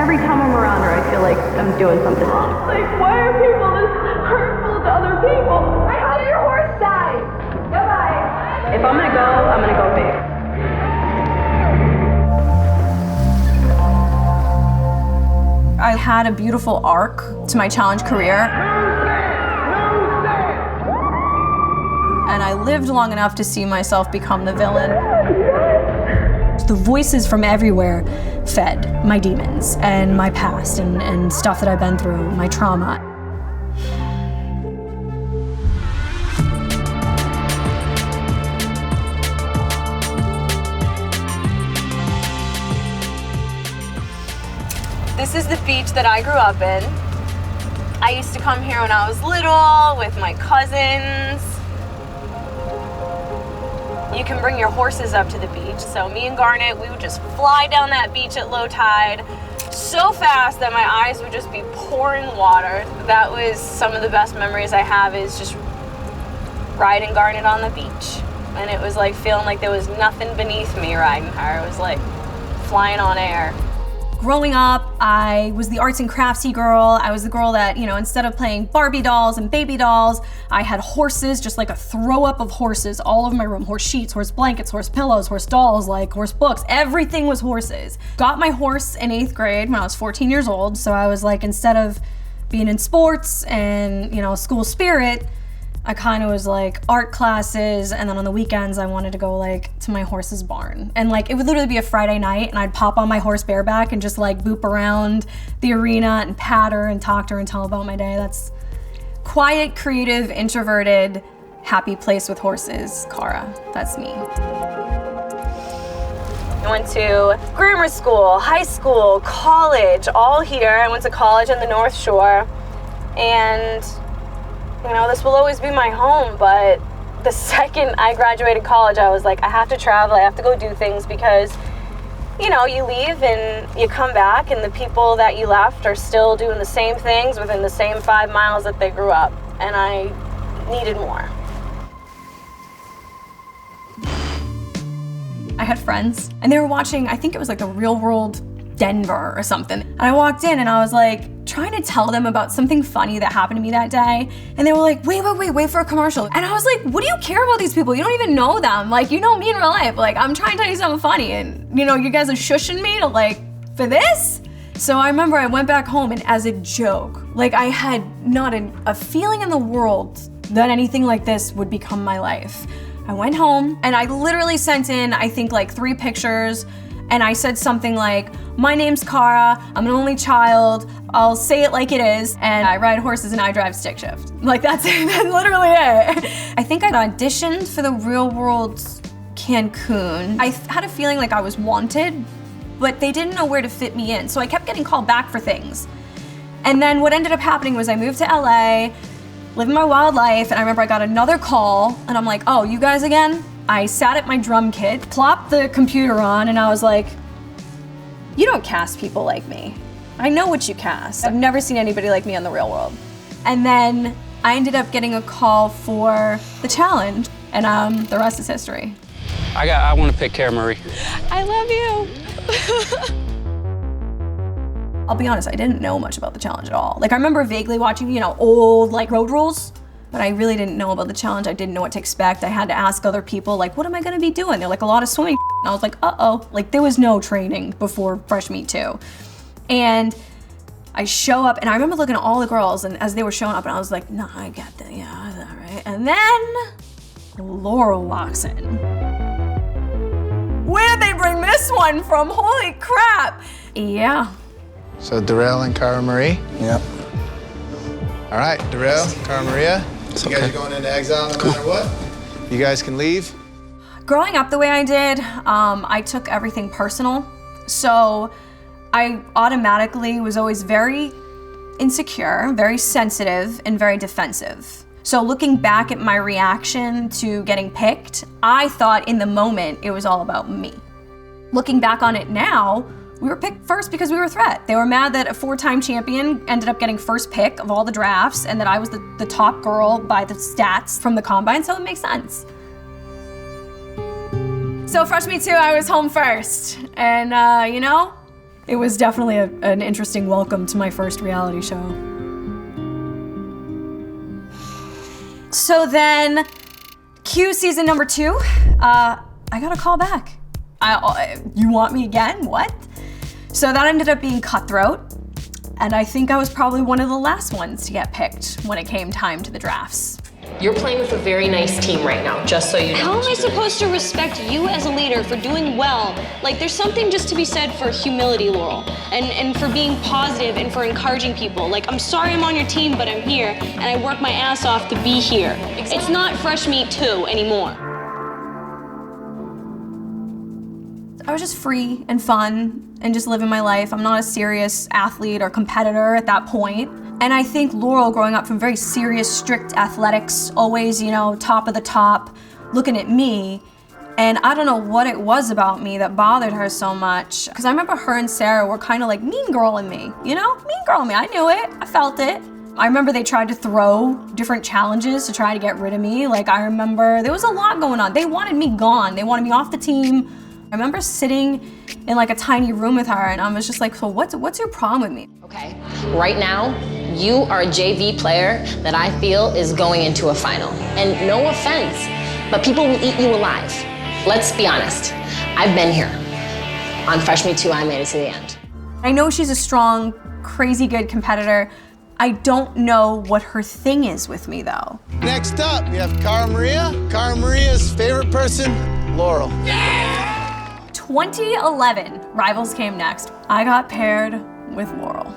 every time I'm around her, I feel like I'm doing something wrong. Like, why are people this hurtful to other people? I saw your horse die. Goodbye. If I'm gonna go big. I had a beautiful arc to my challenge career. And I lived long enough to see myself become the villain. The voices from everywhere fed my demons and my past and stuff that I've been through, my trauma. This is the beach that I grew up in. I used to come here when I was little with my cousins. You can bring your horses up to the beach. So me and Garnet, we would just fly down that beach at low tide so fast that my eyes would just be pouring water. That was some of the best memories I have, is just riding Garnet on the beach. And it was like feeling like there was nothing beneath me riding her. It was like flying on air. Growing up, I was the arts and craftsy girl. I was the girl that, instead of playing Barbie dolls and baby dolls, I had horses, just like a throw up of horses all over my room. Horse sheets, horse blankets, horse pillows, horse dolls, like horse books. Everything was horses. Got my horse in 8th grade when I was 14 years old. So I was like, instead of being in sports and, school spirit, I kind of was like art classes, and then on the weekends I wanted to go like to my horse's barn. And like it would literally be a Friday night and I'd pop on my horse bareback and just like boop around the arena and pat her and talk to her and tell about my day. That's quiet, creative, introverted, happy place with horses, Cara. That's me. I went to grammar school, high school, college, all here. I went to college on the North Shore, and this will always be my home, but the second I graduated college, I was like, I have to travel, I have to go do things, because, you leave and you come back and the people that you left are still doing the same things within the same 5 miles that they grew up, and I needed more. I had friends, and they were watching, I think it was like the Real World Denver or something. And I walked in and I was like trying to tell them about something funny that happened to me that day. And they were like, wait for a commercial. And I was like, what do you care about these people? You don't even know them. Like, you know me in real life. Like, I'm trying to tell you something funny, and you guys are shushing me to for this? So I remember I went back home, and as a joke, I had not a feeling in the world that anything like this would become my life. I went home and I literally sent in, I think 3 pictures. And I said something like, my name's Cara, I'm an only child, I'll say it like it is, and I ride horses and I drive stick shift. That's it, that's literally it. I think I auditioned for the Real World Cancun. I had a feeling like I was wanted, but they didn't know where to fit me in, so I kept getting called back for things. And then what ended up happening was I moved to LA, living my wild life, and I remember I got another call, and I'm like, oh, you guys again? I sat at my drum kit, plopped the computer on, and I was like, you don't cast people like me. I know what you cast. I've never seen anybody like me on The Real World. And then I ended up getting a call for the challenge, and the rest is history. I want to pick Cara Maria. I love you. I'll be honest, I didn't know much about the challenge at all. I remember vaguely watching, old road rules, but I really didn't know about the challenge. I didn't know what to expect. I had to ask other people, what am I gonna be doing? They're a lot of swimming, and I was like, uh-oh. There was no training before Fresh Meat 2. And I show up, and I remember looking at all the girls, and as they were showing up, and I was like, nah, I got that, yeah, all right. And then Laurel walks in. Where did they bring this one from? Holy crap. Yeah. So Darrell and Cara Maria? Yep. All right, Darrell, Cara Maria, you guys okay. are going into exile no matter what. You guys can leave. Growing up the way I did, I took everything personal. So I automatically was always very insecure, very sensitive, and very defensive. So looking back at my reaction to getting picked, I thought in the moment it was all about me. Looking back on it now, we were picked first because we were a threat. They were mad that a 4-time champion ended up getting first pick of all the drafts, and that I was the top girl by the stats from the combine, so it makes sense. So Fresh Meat 2, I was home first. And It was definitely an interesting welcome to my first reality show. So then, Q season number 2, I got a call back. You want me again? What? So that ended up being Cutthroat, and I think I was probably one of the last ones to get picked when it came time to the drafts. You're playing with a very nice team right now, just so you know. How am I supposed to respect you as a leader for doing well? Like, there's something just to be said for humility, Laurel, and for being positive and for encouraging people. Like, I'm sorry I'm on your team, but I'm here, and I work my ass off to be here. Exactly. It's not Fresh Meat 2 anymore. I was just free and fun and just living my life. I'm not a serious athlete or competitor at that point. And I think Laurel, growing up from very serious, strict athletics, always, you know, top of the top, looking at me, and I don't know what it was about me that bothered her so much. Because I remember her and Sarah were kind of like mean girling me, you know? Mean girling me, I knew it, I felt it. I remember they tried to throw different challenges to try to get rid of me. Like, I remember there was a lot going on. They wanted me gone, they wanted me off the team. I remember sitting in like a tiny room with her and I was just like, so what's your problem with me? Okay, right now, you are a JV player that I feel is going into a final. And no offense, but people will eat you alive. Let's be honest, I've been here. On Fresh Meat 2, I made it to the end. I know she's a strong, crazy good competitor. I don't know what her thing is with me though. Next up, we have Cara Maria. Cara Maria's favorite person, Laurel. 2011, Rivals came next. I got paired with Laurel.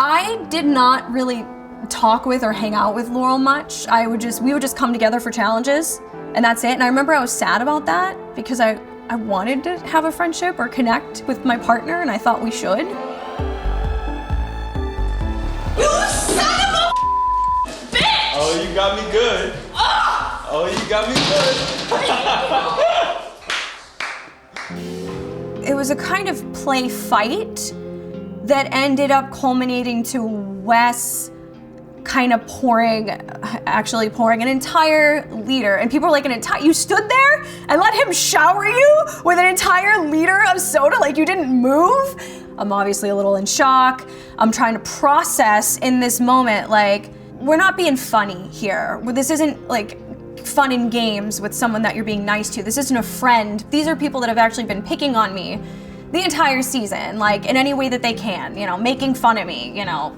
I did not really talk with or hang out with Laurel much. We would just come together for challenges and that's it. And I remember I was sad about that because I wanted to have a friendship or connect with my partner and I thought we should. You son of a bitch! Oh, you got me good. Oh, you got me good. It was a kind of play fight that ended up culminating to Wes kind of pouring an entire liter. And people were like, you stood there and let him shower you with an entire liter of soda, like you didn't move? I'm obviously a little in shock. I'm trying to process in this moment, like, we're not being funny here. This isn't like fun and games with someone that you're being nice to. This isn't a friend. These are people that have actually been picking on me the entire season, like in any way that they can, you know, making fun of me, you know,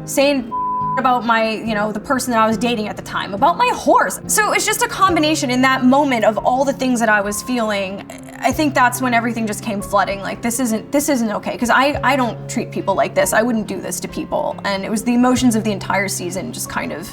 saying about my, you know, the person that I was dating at the time, about my horse. So it's just a combination in that moment of all the things that I was feeling. I think that's when everything just came flooding. Like, this isn't okay, because I don't treat people like this. I wouldn't do this to people. And it was the emotions of the entire season just kind of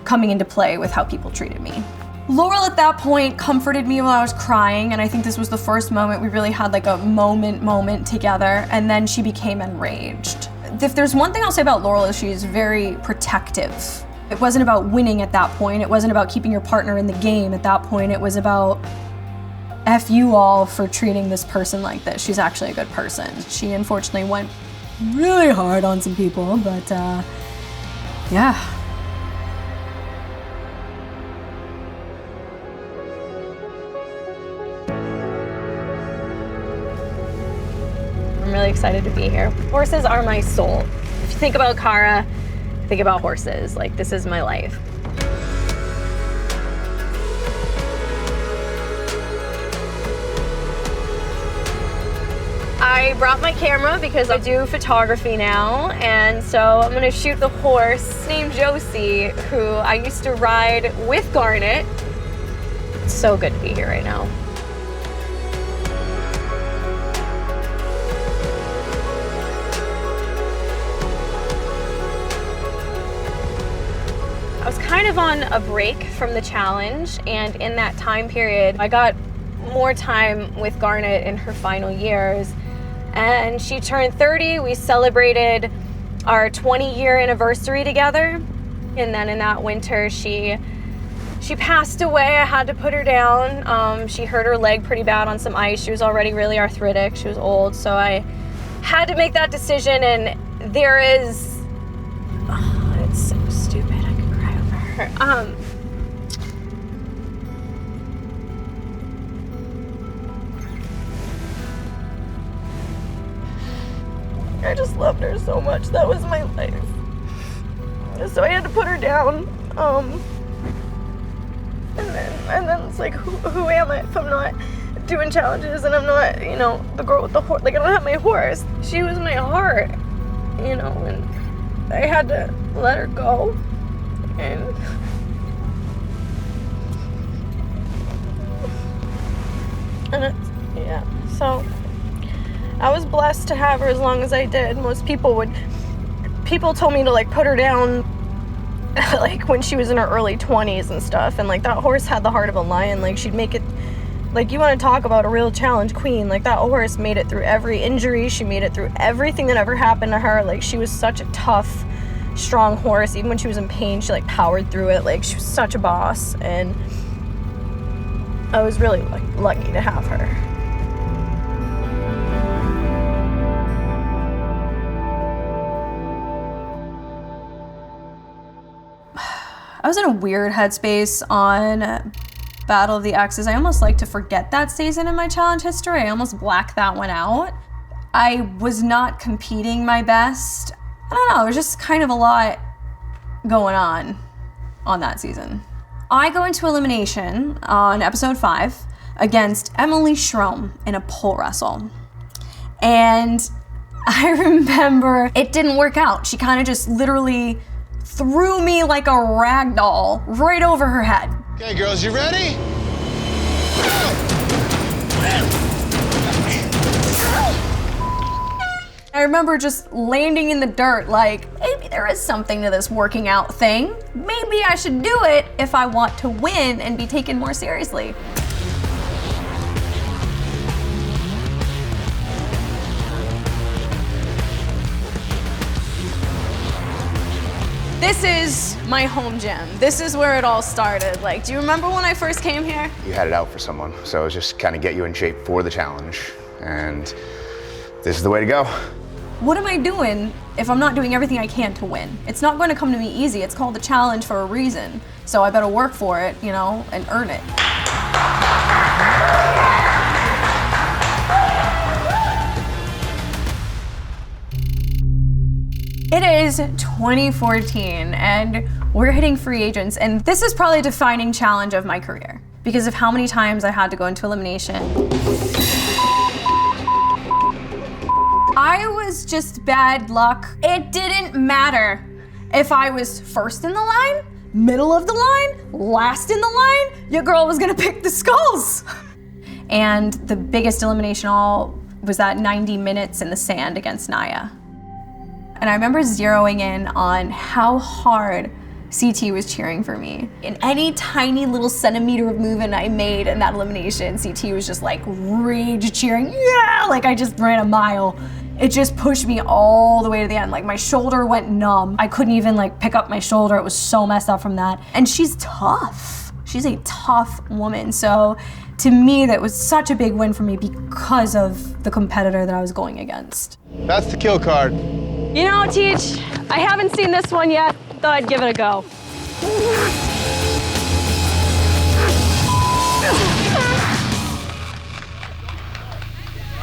coming into play with how people treated me. Laurel at that point comforted me while I was crying, and I think this was the first moment we really had like a moment together, and then she became enraged. If there's one thing I'll say about Laurel is she's very protective. It wasn't about winning at that point. It wasn't about keeping your partner in the game at that point. It was about F you all for treating this person like this. She's actually a good person. She unfortunately went really hard on some people, but yeah. I'm really excited to be here. Horses are my soul. If you think about Cara, think about horses. Like, this is my life. I brought my camera because I do photography now, and so I'm gonna shoot the horse named Josie, who I used to ride with Garnet. It's so good to be here right now. I was kind of on a break from the challenge, and in that time period, I got more time with Garnet in her final years. And she turned 30, we celebrated our 20-year anniversary together. And then in that winter, she passed away. I had to put her down. She hurt her leg pretty bad on some ice. She was already really arthritic, she was old. So I had to make that decision, and there is, oh, it's so stupid, I could cry over her. I just loved her so much. That was my life. So I had to put her down. And then it's like, who am I if I'm not doing challenges and I'm not, you know, the girl with the horse? Like, I don't have my horse. She was my heart, you know, and I had to let her go. And it's, yeah, so I was blessed to have her as long as I did. Most people told me to like put her down like when she was in her early 20s and stuff, and like that horse had the heart of a lion. Like, she'd make it, like, you want to talk about a real challenge queen, like that horse made it through every injury. She made it through everything that ever happened to her. Like, she was such a tough, strong horse. Even when she was in pain, she like powered through it. Like, she was such a boss, and I was really lucky to have her. I was in a weird headspace on Battle of the Exes. I almost like to forget that season in my challenge history. I almost blacked that one out. I was not competing my best. I don't know, there was just kind of a lot going on that season. I go into elimination on episode 5 against Emily Schromm in a pole wrestle. And I remember it didn't work out. She kind of just literally threw me like a rag doll right over her head. Okay, girls, you ready? I remember just landing in the dirt like, maybe there is something to this working out thing. Maybe I should do it if I want to win and be taken more seriously. This is my home gym. This is where it all started. Like, do you remember when I first came here? You had it out for someone, so it was just kind of get you in shape for the challenge, and this is the way to go. What am I doing if I'm not doing everything I can to win? It's not going to come to me easy. It's called a challenge for a reason. So I better work for it, you know, and earn it. It is 2014 and we're hitting free agents, and this is probably a defining challenge of my career because of how many times I had to go into elimination. I was just bad luck. It didn't matter if I was first in the line, middle of the line, last in the line, your girl was gonna pick the skulls. And the biggest elimination all was that 90 minutes in the sand against Naya. And I remember zeroing in on how hard CT was cheering for me. In any tiny little centimeter of movement I made in that elimination, CT was just like rage cheering, yeah, like I just ran a mile. It just pushed me all the way to the end. Like, my shoulder went numb. I couldn't even like pick up my shoulder. It was so messed up from that. And she's tough. She's a tough woman. So to me, that was such a big win for me because of the competitor that I was going against. That's the kill card. You know, Teach, I haven't seen this one yet. Thought I'd give it a go.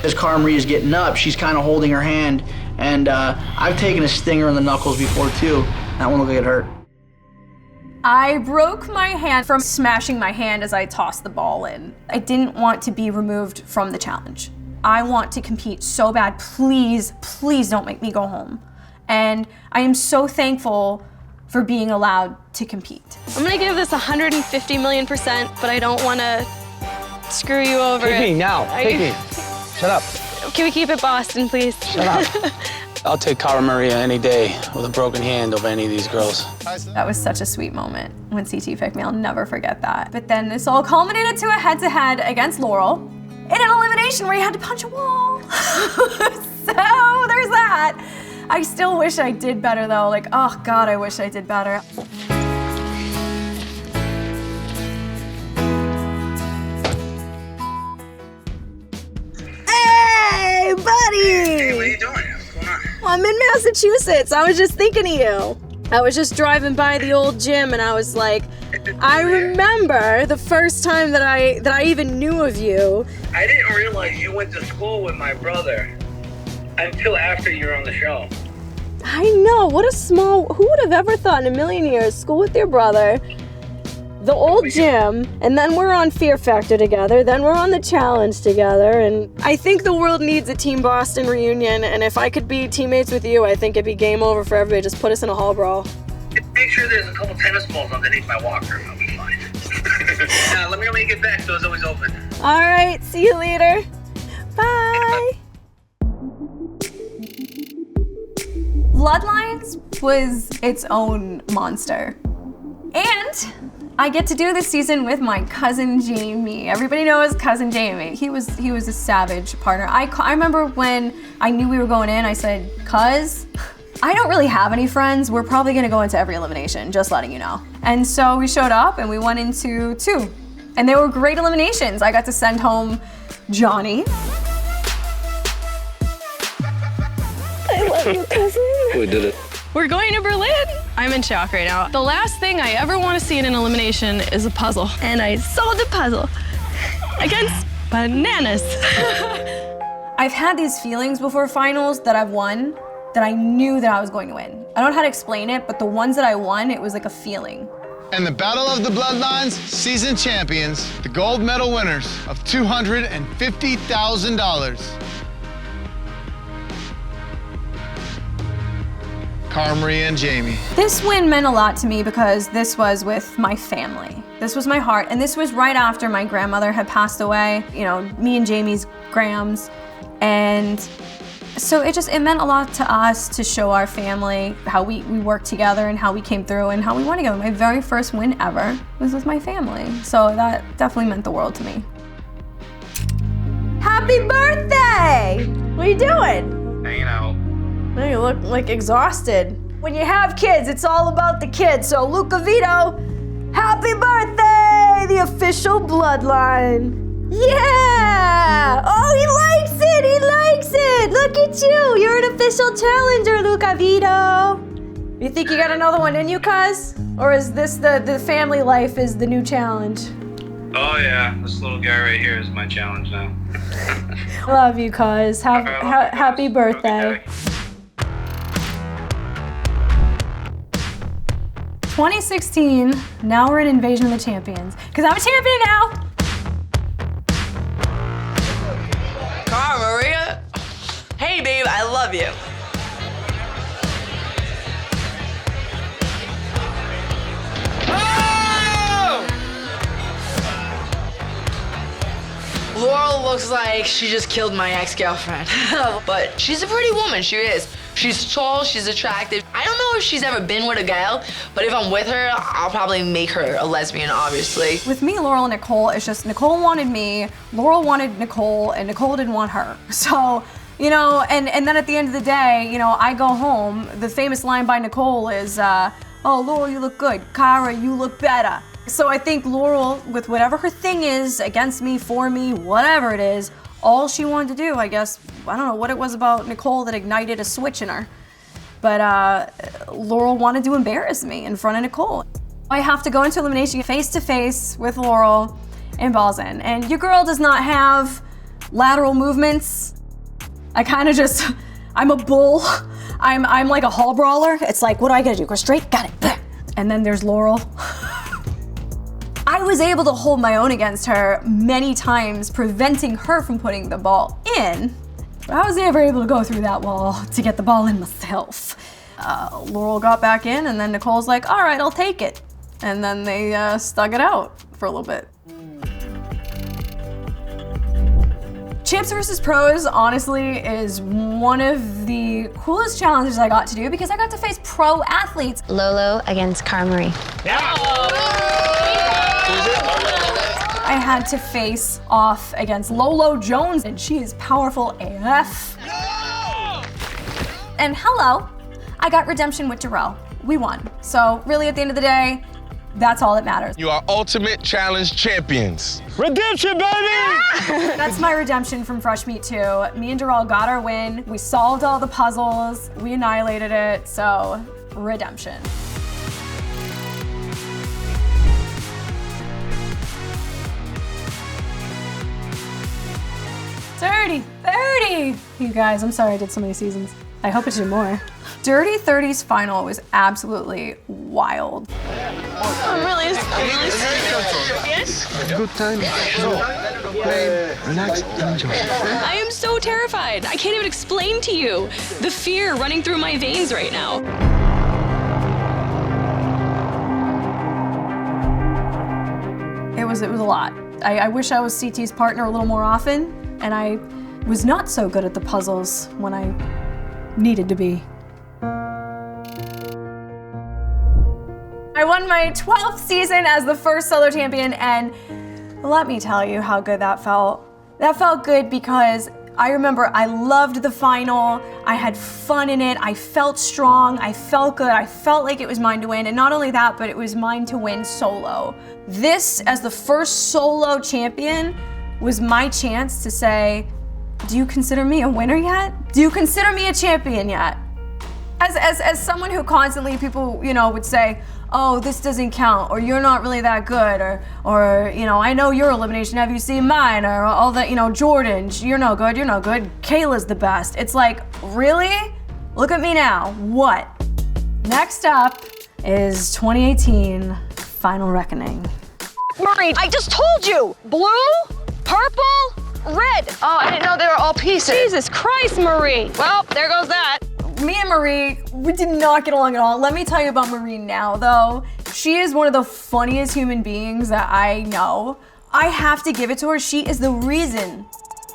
As Cara Maria's getting up, she's kind of holding her hand, and I've taken a stinger in the knuckles before too. That one will get hurt. I broke my hand from smashing my hand as I tossed the ball in. I didn't want to be removed from the challenge. I want to compete so bad. Please, please don't make me go home. And I am so thankful for being allowed to compete. I'm gonna give this 150,000,000%, but I don't wanna screw you over. Take me now, take me. Shut up. Can we keep it Boston, please? Shut up. I'll take Cara Maria any day with a broken hand over any of these girls. That was such a sweet moment when CT picked me. I'll never forget that. But then this all culminated to a head-to-head against Laurel in an elimination where you had to punch a wall. So there's that. I still wish I did better though. Like, oh God, I wish I did better. Hey, buddy! Hey, what are you doing? What's going on? Well, I'm in Massachusetts. I was just thinking of you. I was just driving by the old gym and I was like, I remember the first time that I even knew of you. I didn't realize you went to school with my brother. until after you're on the show. I know, what a small, who would have ever thought in a million years, school with your brother, the old gym, and then we're on Fear Factor together, then we're on the challenge together, and I think the world needs a Team Boston reunion, and if I could be teammates with you, I think it'd be game over for everybody. Just put us in a hall brawl. Just make sure there's a couple tennis balls underneath my walker, I'll be fine. Let me know when you get back, door's always open. All right, see you later. Bye. Bloodlines was its own monster. And I get to do this season with my cousin Jamie. Everybody knows cousin Jamie. He was a savage partner. I remember when I knew we were going in, I said, "Cuz, I don't really have any friends. We're probably gonna go into every elimination, just letting you know." And so we showed up and we went into 2. And they were great eliminations. I got to send home Johnny. I love you, cousin. We did it. We're going to Berlin. I'm in shock right now. The last thing I ever want to see in an elimination is a puzzle. And I solved a puzzle against bananas. I've had these feelings before finals that I've won that I knew that I was going to win. I don't know how to explain it, but the ones that I won, it was like a feeling. And the Battle of the Bloodlines season champions, the gold medal winners of $250,000. Cara Maria and Jamie. This win meant a lot to me because this was with my family. This was my heart, and this was right after my grandmother had passed away, you know, me and Jamie's grams. And so it meant a lot to us to show our family how we worked together and how we came through and how we won together. My very first win ever was with my family. So that definitely meant the world to me. Happy birthday! What are you doing? Hanging out. You look like exhausted. When you have kids, it's all about the kids. So Luca Vito, happy birthday! The official bloodline. Yeah! Oh, he likes it! He likes it! Look at you! You're an official challenger, Luca Vito. You think you got another one in you, cuz? Or is this the family life is the new challenge? Oh yeah, this little guy right here is my challenge now. Love you, cuz. Happy birthday. 2016, now we're in Invasion of the Champions. Because I'm a champion now! Cara Maria? Hey babe, I love you. Oh! Laurel looks like she just killed my ex-girlfriend. But she's a pretty woman, she is. She's tall, she's attractive. I don't know if she's ever been with a gal, but if I'm with her, I'll probably make her a lesbian, obviously. With me, Laurel, and Nicole, it's just Nicole wanted me, Laurel wanted Nicole, and Nicole didn't want her. So, you know, and then at the end of the day, you know, I go home, the famous line by Nicole is, oh, Laurel, you look good. Cara, you look better. So I think Laurel, with whatever her thing is, against me, for me, whatever it is, all she wanted to do, I guess, I don't know what it was about Nicole that ignited a switch in her. But Laurel wanted to embarrass me in front of Nicole. I have to go into elimination face to face with Laurel and balls in. And your girl does not have lateral movements. I kind of just, I'm a bull. I'm like a hall brawler. It's like, what do I gotta do? Go straight, got it. And then there's Laurel. I was able to hold my own against her many times, preventing her from putting the ball in. But I was never able to go through that wall to get the ball in myself. Laurel got back in, and then Nicole's like, all right, I'll take it. And then they stuck it out for a little bit. Champs vs. Pros, honestly, is one of the coolest challenges I got to do because I got to face pro athletes. Lolo against Cara Maria. I had to face off against Lolo Jones, and she is powerful AF. And hello, I got redemption with Darrell. We won. So really, at the end of the day, that's all that matters. You are Ultimate Challenge champions. Redemption, baby! That's my redemption from Fresh Meat 2. Me and Darrell got our win. We solved all the puzzles. We annihilated it. So, redemption. 30. You guys, I'm sorry I did so many seasons. I hope it's more. Dirty 30s final was absolutely wild. I'm really It's a good time. So, play, relax, enjoy. I am so terrified. I can't even explain to you the fear running through my veins right now. It was a lot. I wish I was CT's partner a little more often, and I was not so good at the puzzles when I needed to be. I won my 12th season as the first solo champion, and let me tell you how good that felt. That felt good because I remember I loved the final, I had fun in it, I felt strong, I felt good, I felt like it was mine to win, and not only that, but it was mine to win solo. This, as the first solo champion, was my chance to say, do you consider me a winner yet? Do you consider me a champion yet? As someone who constantly people, would say, oh, this doesn't count, or you're not really that good, or I know your elimination, have you seen mine, or all that, Jordan, you're no good, Kayla's the best. It's like, really? Look at me now, what? Next up is 2018 Final Reckoning. Marie, I just told you! Blue, purple, red. Oh, I didn't know they were all pieces. Jesus Christ, Marie. Well, there goes that. Me and Marie, we did not get along at all. Let me tell you about Marie now, though. She is one of the funniest human beings that I know. I have to give it to her. She is the reason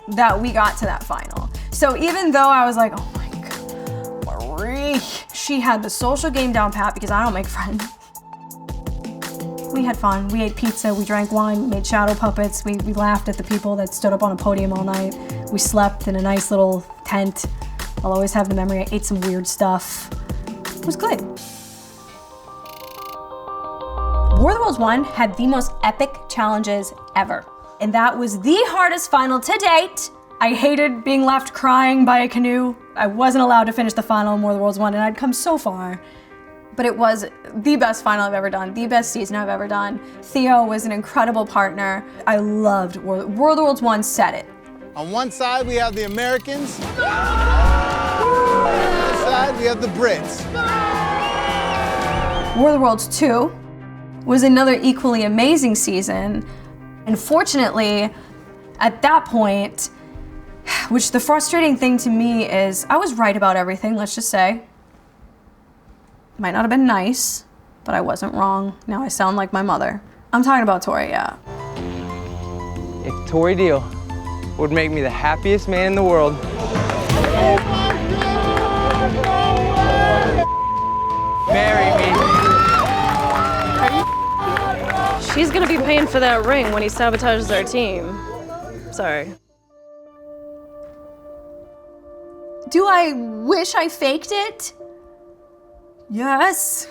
that we got to that final. So even though I was like, oh my God, Marie, she had the social game down pat because I don't make friends. We had fun. We ate pizza, we drank wine, we made shadow puppets, we laughed at the people that stood up on a podium all night. We slept in a nice little tent. I'll always have the memory. I ate some weird stuff. It was good. War of the Worlds 1 had the most epic challenges ever. And that was the hardest final to date. I hated being left crying by a canoe. I wasn't allowed to finish the final in War of the Worlds 1, and I'd come so far. But it was the best final I've ever done, the best season I've ever done. Theo was an incredible partner. I loved War of the Worlds 1 set it. On one side, we have the Americans. On the other side, we have the Brits. War of the Worlds 2 was another equally amazing season. Unfortunately, at that point, which the frustrating thing to me is, I was right about everything, let's just say. Might not have been nice, but I wasn't wrong. Now I sound like my mother. I'm talking about Tori, yeah. If Tori Deal would make me the happiest man in the world. Marry me. She's gonna be paying for that ring when he sabotages our team. Sorry. Do I wish I faked it? Yes.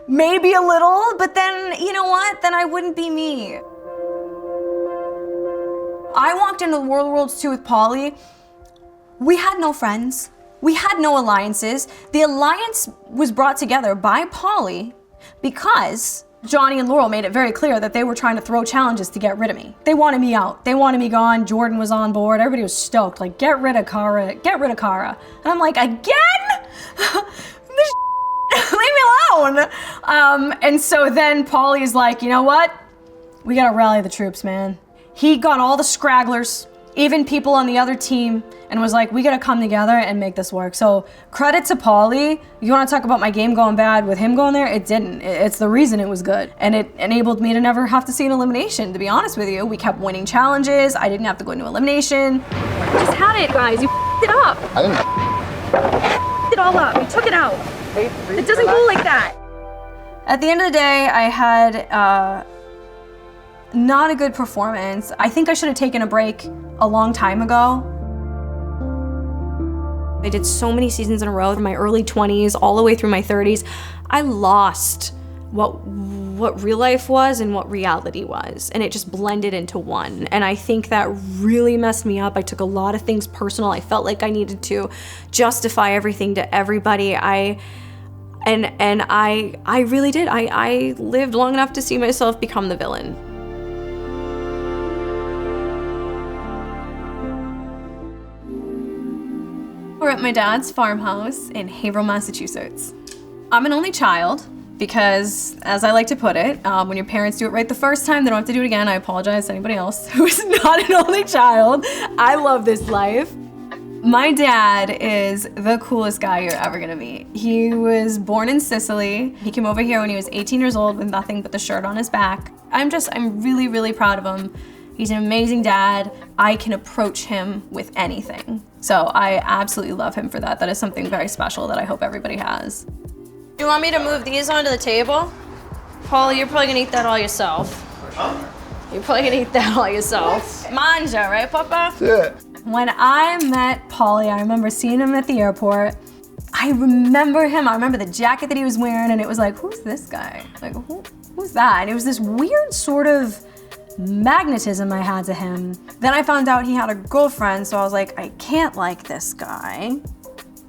Maybe a little, but then, you know what? Then I wouldn't be me. I walked into the War of the Worlds 2 with Polly. We had no friends. We had no alliances. The alliance was brought together by Polly because Johnny and Laurel made it very clear that they were trying to throw challenges to get rid of me. They wanted me out. They wanted me gone. Jordan was on board. Everybody was stoked. Like, get rid of Cara. Get rid of Cara. And I'm like, again? Leave me alone. And so then Polly's like, you know what? We gotta rally the troops, man. He got all the scragglers, even people on the other team, and was like, we gotta come together and make this work. So credit to Paulie. You wanna talk about my game going bad with him going there? It didn't. It's the reason it was good. And it enabled me to never have to see an elimination, to be honest with you. We kept winning challenges. I didn't have to go into elimination. You just had it, guys. You f***ed it up. I didn't. You it all up. You took it out. It doesn't go like that. At the end of the day, I had not a good performance. I think I should have taken a break a long time ago. I did so many seasons in a row from my early 20s all the way through my 30s. I lost what real life was and what reality was, and it just blended into one. And I think that really messed me up. I took a lot of things personal. I felt like I needed to justify everything to everybody. I really did. I lived long enough to see myself become the villain. We're at my dad's farmhouse in Haverhill, Massachusetts. I'm an only child because, as I like to put it, when your parents do it right the first time, they don't have to do it again. I apologize to anybody else who is not an only child. I love this life. My dad is the coolest guy you're ever gonna meet. He was born in Sicily. He came over here when he was 18 years old with nothing but the shirt on his back. I'm really, really proud of him. He's an amazing dad. I can approach him with anything. So I absolutely love him for that. That is something very special that I hope everybody has. Do you want me to move these onto the table? Paul, you're probably gonna eat that all yourself. Huh? You're probably gonna eat that all yourself. Manja, right, Papa? Yeah. When I met Paulie, I remember seeing him at the airport. I remember him. I remember the jacket that he was wearing, and it was like, who's this guy? Like, who's that? And it was this weird sort of magnetism I had to him. Then I found out he had a girlfriend, so I was like, I can't like this guy,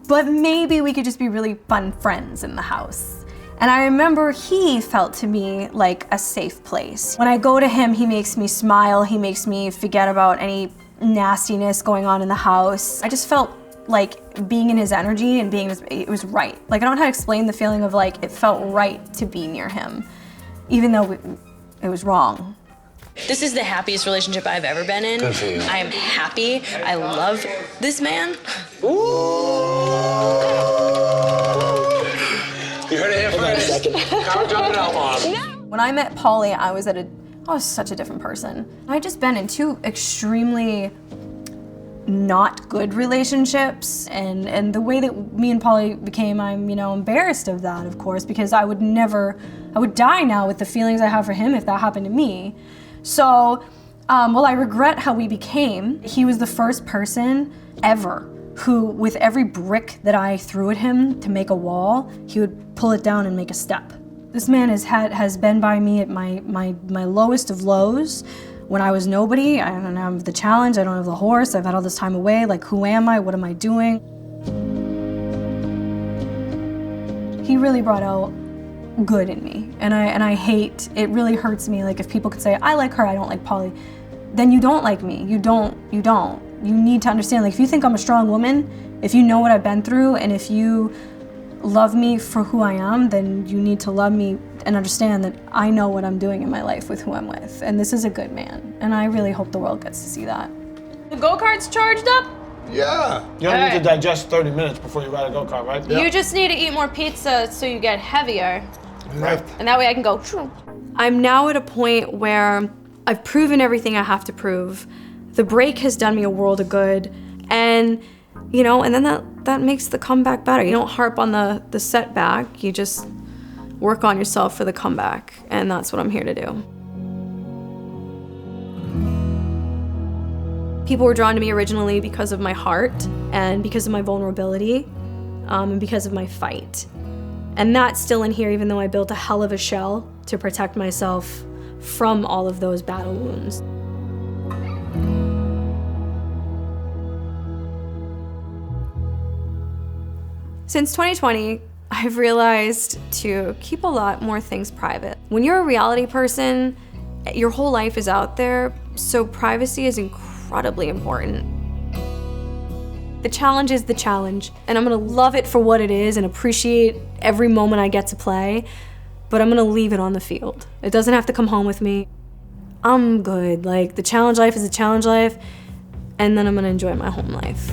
but maybe we could just be really fun friends in the house. And I remember he felt to me like a safe place. When I go to him, he makes me smile. He makes me forget about any nastiness going on in the house. I just felt like being in his energy and it was right. Like, I don't know how to explain the feeling of like, it felt right to be near him, even though it was wrong. This is the happiest relationship I've ever been in. Good for you. I am happy. I love this man. You heard it here first. Cara dropping out on. When I met Paulie, I was such a different person. I'd just been in two extremely not good relationships, and the way that me and Paulie became, I'm embarrassed of that, of course, because I would die now with the feelings I have for him if that happened to me. So, while I regret how we became, he was the first person ever who, with every brick that I threw at him to make a wall, he would pull it down and make a step. This man has been by me at my lowest of lows, when I was nobody. I don't have the challenge, I don't have the horse, I've had all this time away, like, who am I, what am I doing? He really brought out good in me, and I hate, it really hurts me, like, if people could say, I like her, I don't like Paulie, then you don't like me, you don't. You need to understand, like, if you think I'm a strong woman, if you know what I've been through, and if you love me for who I am, then you need to love me and understand that I know what I'm doing in my life with who I'm with. And this is a good man. And I really hope the world gets to see that. The go-kart's charged up? Yeah. You don't need to digest 30 minutes before you ride a go-kart, right? Yeah. You just need to eat more pizza so you get heavier. Right. And that way I can go. I'm now at a point where I've proven everything I have to prove. The break has done me a world of good. And and then that makes the comeback better. You don't harp on the setback, you just work on yourself for the comeback, and that's what I'm here to do. People were drawn to me originally because of my heart, and because of my vulnerability, and because of my fight. And that's still in here, even though I built a hell of a shell to protect myself from all of those battle wounds. Since 2020, I've realized to keep a lot more things private. When you're a reality person, your whole life is out there, so privacy is incredibly important. The challenge is the challenge, and I'm gonna love it for what it is and appreciate every moment I get to play, but I'm gonna leave it on the field. It doesn't have to come home with me. I'm good, like, the challenge life is a challenge life, and then I'm gonna enjoy my home life.